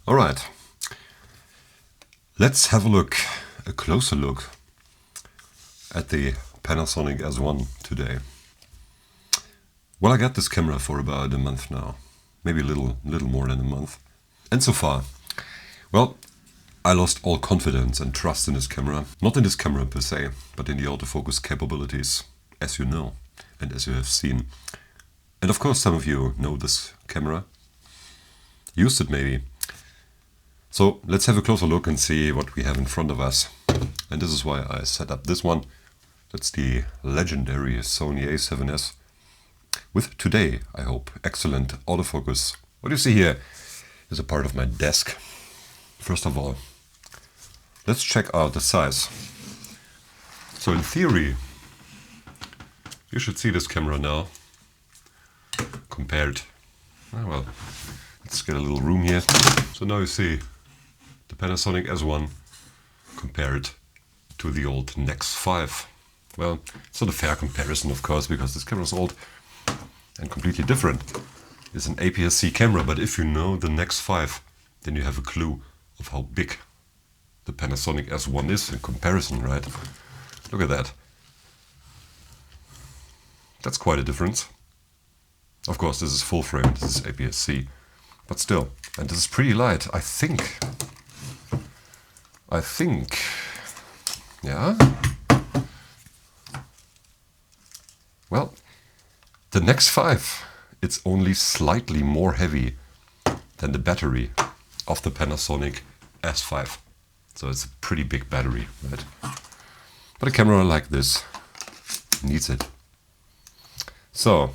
Alright, let's have a closer look at the Panasonic S1 today. Well, I got this camera for about a month now, maybe a little more than a month. And so far, well, I lost all confidence and trust in this camera. Not in this camera per se, but in the autofocus capabilities, as you know, and as you have seen. And of course some of you know this camera, used it maybe. So let's have a closer look and see what we have in front of us. And this is why I set up this one. That's the legendary Sony A7S. With today, I hope, excellent autofocus. What you see here is a part of my desk. First of all, let's check out the size. So in theory, you should see this camera now compared. Well, let's get a little room here. So now you see the Panasonic S1 compared to the old X5. Well, it's not a fair comparison, of course, because this camera is old and completely different. It's an APS-C camera, but if you know the X5, then you have a clue of how big the Panasonic S1 is in comparison, right? Look at that. That's quite a difference. Of course, this is full frame, this is APS-C, but still. And this is pretty light, I think. Yeah. Well, the X5, it's only slightly more heavy than the battery of the Panasonic S5. So it's a pretty big battery, right? But a camera like this needs it. So,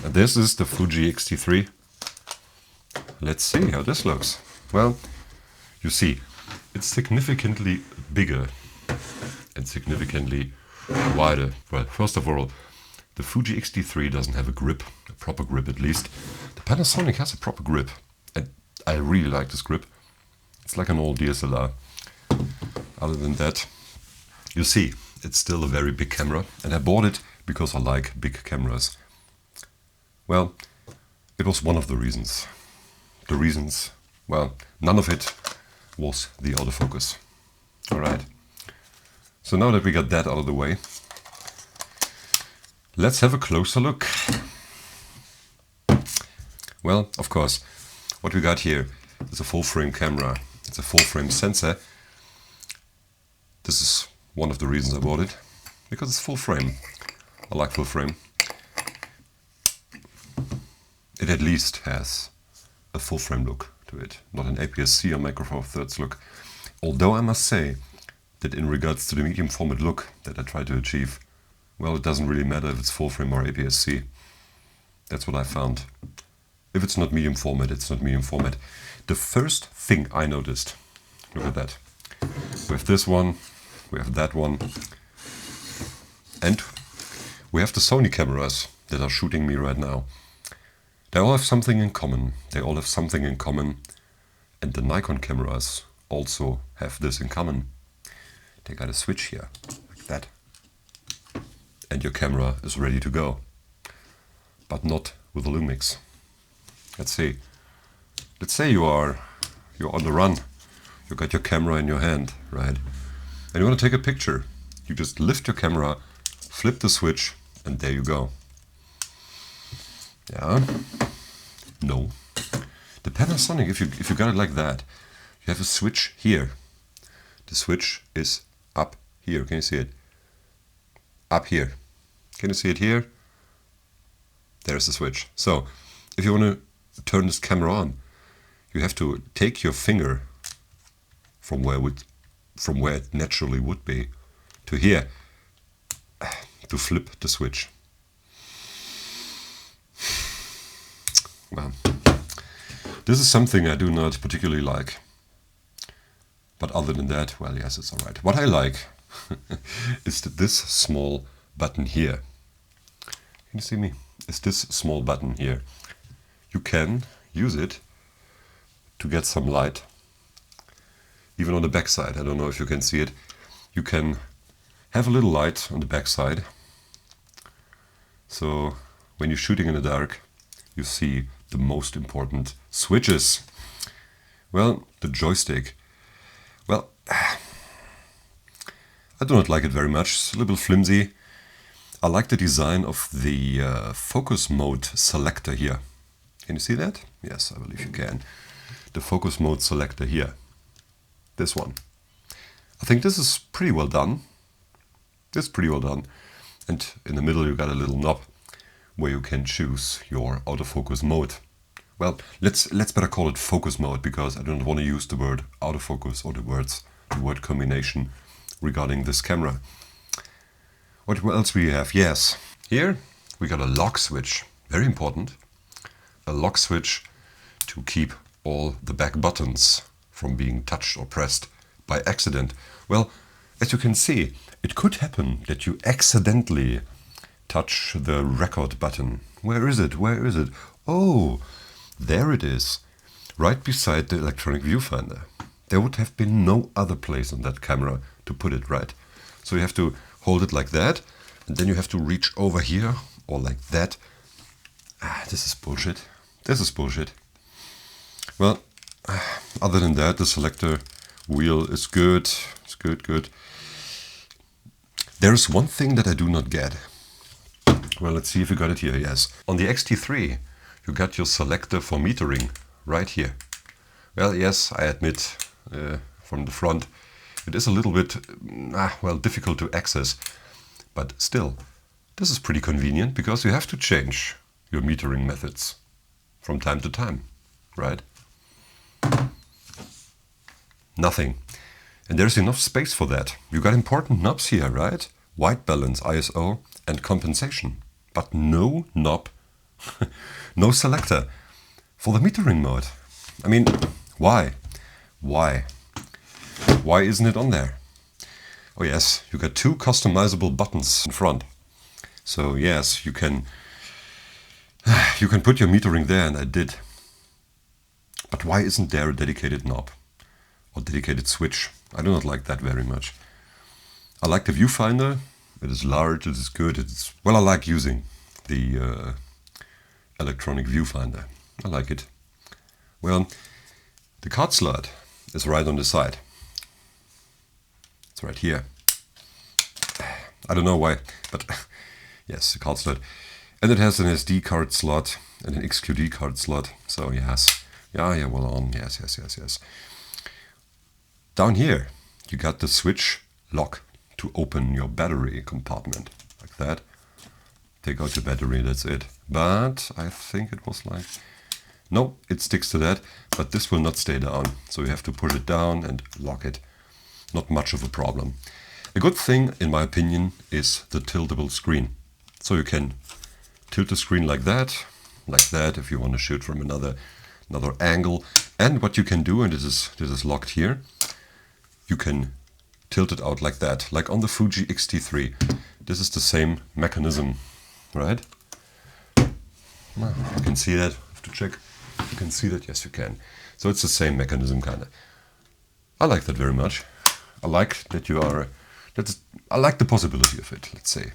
this is the Fuji X-T3. Let's see how this looks. Well, you see, it's significantly bigger and significantly wider. Well, first of all, the Fuji X-T3 doesn't have a grip, a proper grip at least. The Panasonic has a proper grip, and I really like this grip. It's like an old DSLR. Other than that, you see, it's still a very big camera, and I bought it because I like big cameras. Well, it was one of the reasons. The reasons, well, none of it was the autofocus. Alright, so now that we got that out of the way, let's have a closer look. Well, of course, what we got here is a full frame camera. It's a full frame sensor. This is one of the reasons I bought it, because it's full frame. I like full frame. It at least has a full frame look to it, not an APS-C or Micro Four Thirds look. Although I must say that in regards to the medium format look that I try to achieve, well, it doesn't really matter if it's full frame or APS-C. That's what I found. If it's not medium format, it's not medium format. The first thing I noticed, look at that. We have this one, we have that one, and we have the Sony cameras that are shooting me right now. They all have something in common. And the Nikon cameras also have this in common. They got a switch here, like that. And your camera is ready to go. But not with the Lumix. Let's see. Let's say you're on the run. You got your camera in your hand, right? And you want to take a picture. You just lift your camera, flip the switch, and there you go. Yeah. No. The Panasonic, if you got it like that, you have a switch here. The switch is up here. Can you see it? Up here. Can you see it here? There's the switch. So, if you want to turn this camera on, you have to take your finger from where it naturally would be to here to flip the switch. Well, this is something I do not particularly like. But other than that, well, yes, it's alright. What I like is that this small button here. Can you see me? Is this small button here. You can use it to get some light. Even on the back side, I don't know if you can see it. You can have a little light on the back side. So when you're shooting in the dark, you see the most important switches. Well, the joystick. Well, I do not like it very much. It's a little flimsy. I like the design of the focus mode selector here. Can you see that? Yes, I believe you can. The focus mode selector here. This one. I think this is pretty well done. This is pretty well done. And in the middle you got a little knob where you can choose your autofocus mode. Well, let's better call it focus mode, because I don't want to use the word autofocus or the word combination regarding this camera. What else we have? Yes, here we got a lock switch, very important. A lock switch to keep all the back buttons from being touched or pressed by accident. Well, as you can see, it could happen that you accidentally touch the record button. Where is it? Where is it? Oh, there it is, right beside the electronic viewfinder. There would have been no other place on that camera to put it, right? So you have to hold it like that, and then you have to reach over here, or like that. This is bullshit. This is bullshit. Well, other than that, the selector wheel is good. It's good. There's one thing that I do not get. Well, let's see if you got it here. Yes. On the X-T3, you got your selector for metering right here. Well, yes, I admit, from the front, it is a little bit, well, difficult to access. But still, this is pretty convenient, because you have to change your metering methods from time to time, right? Nothing. And there's enough space for that. You got important knobs here, right? White balance, ISO, and compensation. But no knob, no selector for the metering mode. I mean, why? Why? Why isn't it on there? Oh yes, you got two customizable buttons in front. So yes, you can put your metering there, and I did. But why isn't there a dedicated knob or dedicated switch? I do not like that very much. I like the viewfinder. It is large, it is good. Well, I like using the electronic viewfinder. I like it. Well, the card slot is right on the side. It's right here. I don't know why, but yes, the card slot. And it has an SD card slot and an XQD card slot. So yes, yeah, well on, yes. Down here, you got the switch lock to open your battery compartment, like that. Take out your battery, that's it. But I think it was like, no, it sticks to that, but this will not stay down. So you have to pull it down and lock it. Not much of a problem. A good thing, in my opinion, is the tiltable screen. So you can tilt the screen like that if you want to shoot from another angle. And what you can do, and this is locked here, you can tilt it out like that, like on the Fuji X-T3. This is the same mechanism, right? Well, you can see that. I have to check. You can see that. Yes, you can. So it's the same mechanism, kind of. I like that very much. I like that you are. I like the possibility of it. Let's say.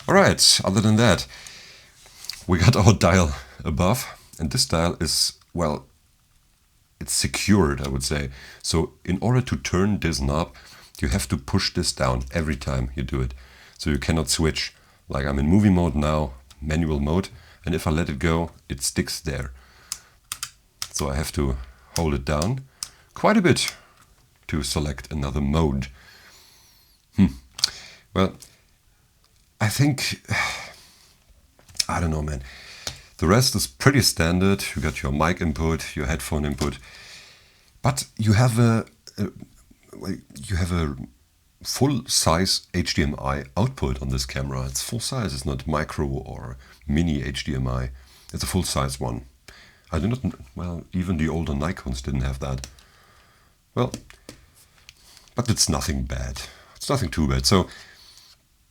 All right. Other than that, we got our dial above, and this dial is, well, it's secured, I would say. So in order to turn this knob, you have to push this down every time you do it. So you cannot switch. Like I'm in movie mode now, manual mode, and if I let it go, it sticks there. So I have to hold it down quite a bit to select another mode. Well, I think, I don't know, man. The rest is pretty standard. You got your mic input, your headphone input, but you have a full-size HDMI output on this camera. It's full size. It's not micro or mini HDMI. It's a full-size one. I do not. Well, even the older Nikons didn't have that. Well, but it's nothing bad. It's nothing too bad. So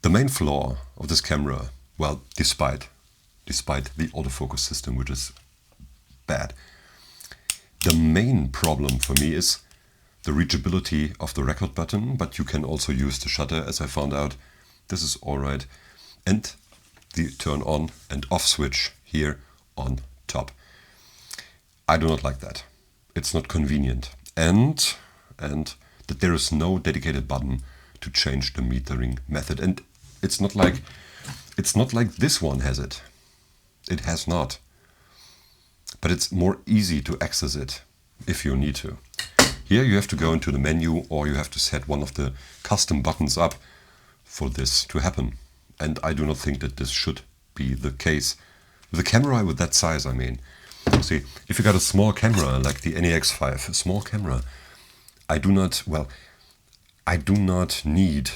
the main flaw of this camera, well, despite the autofocus system, which is bad, the main problem for me is the reachability of the record button, but you can also use the shutter, as I found out. This is all right. And the turn on and off switch here on top. I do not like that. It's not convenient. And that there is no dedicated button to change the metering method. And it's not like this one has it. It has not. But it's more easy to access it if you need to. Here you have to go into the menu, or you have to set one of the custom buttons up for this to happen. And I do not think that this should be the case. With a camera with that size, I mean. See, if you got a small camera like the NEX5, a small camera, I do not need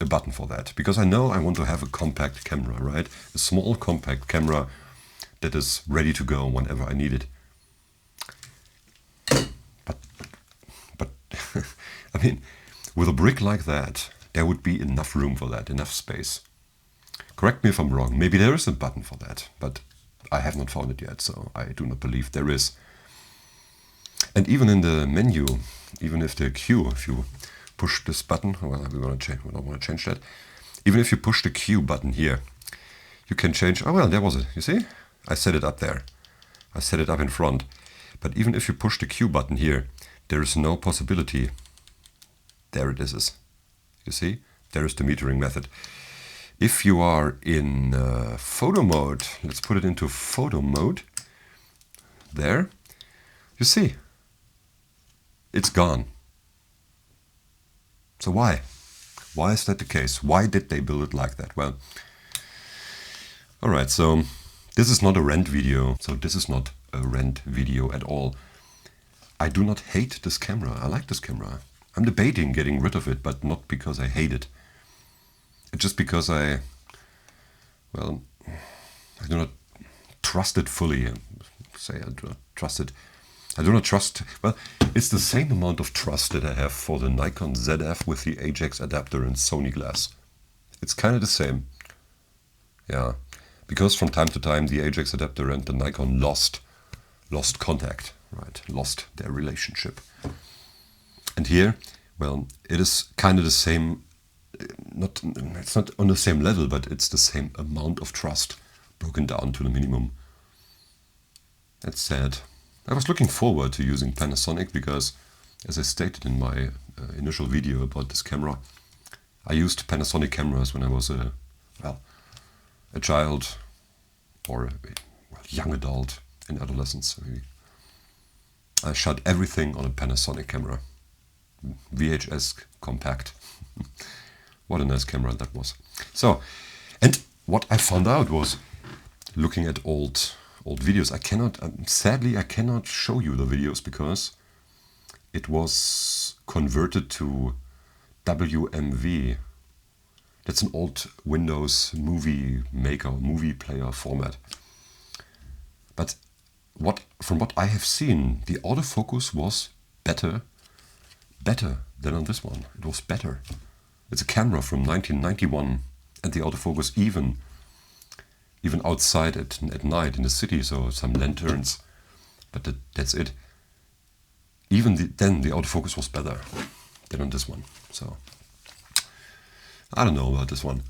a button for that, because I know I want to have a compact camera, right? A small compact camera that is ready to go whenever I need it. But I mean, with a brick like that, there would be enough room for that, enough space. Correct me if I'm wrong, maybe there is a button for that, but I have not found it yet, so I do not believe there is. And even in the menu, even if the Q, if you push this button, well, we don't want to change that. Even if you push the Q button here, you can change, oh well, there was it, you see? I set it up there. I set it up in front. But even if you push the Q button here, there is no possibility. There it is. You see? There is the metering method. If you are in photo mode, let's put it into photo mode. There. You see? It's gone. So why? Why is that the case? Why did they build it like that? Well, alright, so this is not a rent video. So this is not a rent video at all. I do not hate this camera. I like this camera. I'm debating getting rid of it, but not because I hate it. It's just because I do not trust it fully. I do not trust it. I do not trust, well, it's the same amount of trust that I have for the Nikon ZF with the Ajax adapter and Sony glass. It's kind of the same. Yeah, because from time to time the Ajax adapter and the Nikon lost contact, right? Lost their relationship. And here, well, it is kind of the same. It's not on the same level, but it's the same amount of trust broken down to the minimum. That's sad. I was looking forward to using Panasonic because, as I stated in my initial video about this camera, I used Panasonic cameras when I was a child or a young adult in adolescence. Maybe. I shot everything on a Panasonic camera. VHS compact. What a nice camera that was. So, and what I found out was, looking at old videos, sadly I cannot show you the videos because it was converted to WMV. That's an old Windows movie maker, movie player format. But from what I have seen, the autofocus was better than on this one. It was better. It's a camera from 1991, and the autofocus even outside at night in the city, so some lanterns, but that's it. Even then the autofocus was better than on this one. So I don't know about this one.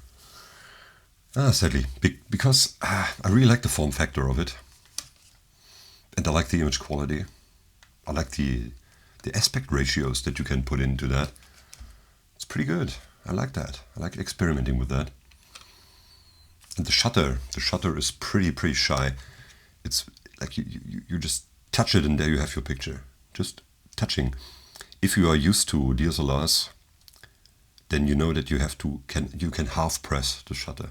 Sadly, because I really like the form factor of it, and I like the image quality. I like the aspect ratios that you can put into that. It's pretty good. I like that. I like experimenting with that. And the shutter is pretty shy. It's like you just touch it and there you have your picture. Just touching. If you are used to DSLRs, then you know that you can half press the shutter.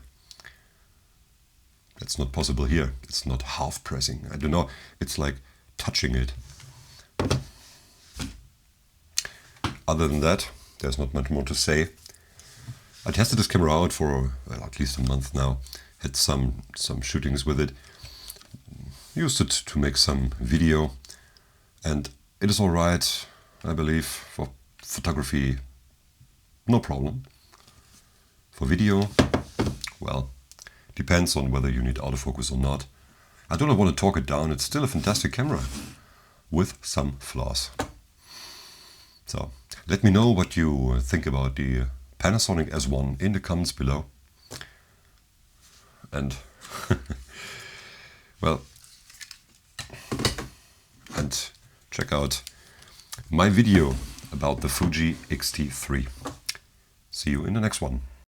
That's not possible here. It's not half pressing. I don't know. It's like touching it. Other than that, there's not much more to say. I tested this camera out for at least a month now. Had some shootings with it. Used it to make some video, and it is alright, I believe, for photography. No problem. For video, well, depends on whether you need autofocus or not. I do not want to talk it down. It's still a fantastic camera with some flaws. So let me know what you think about the Panasonic S1 in the comments below. And well, check out my video about the Fuji X-T3. See you in the next one.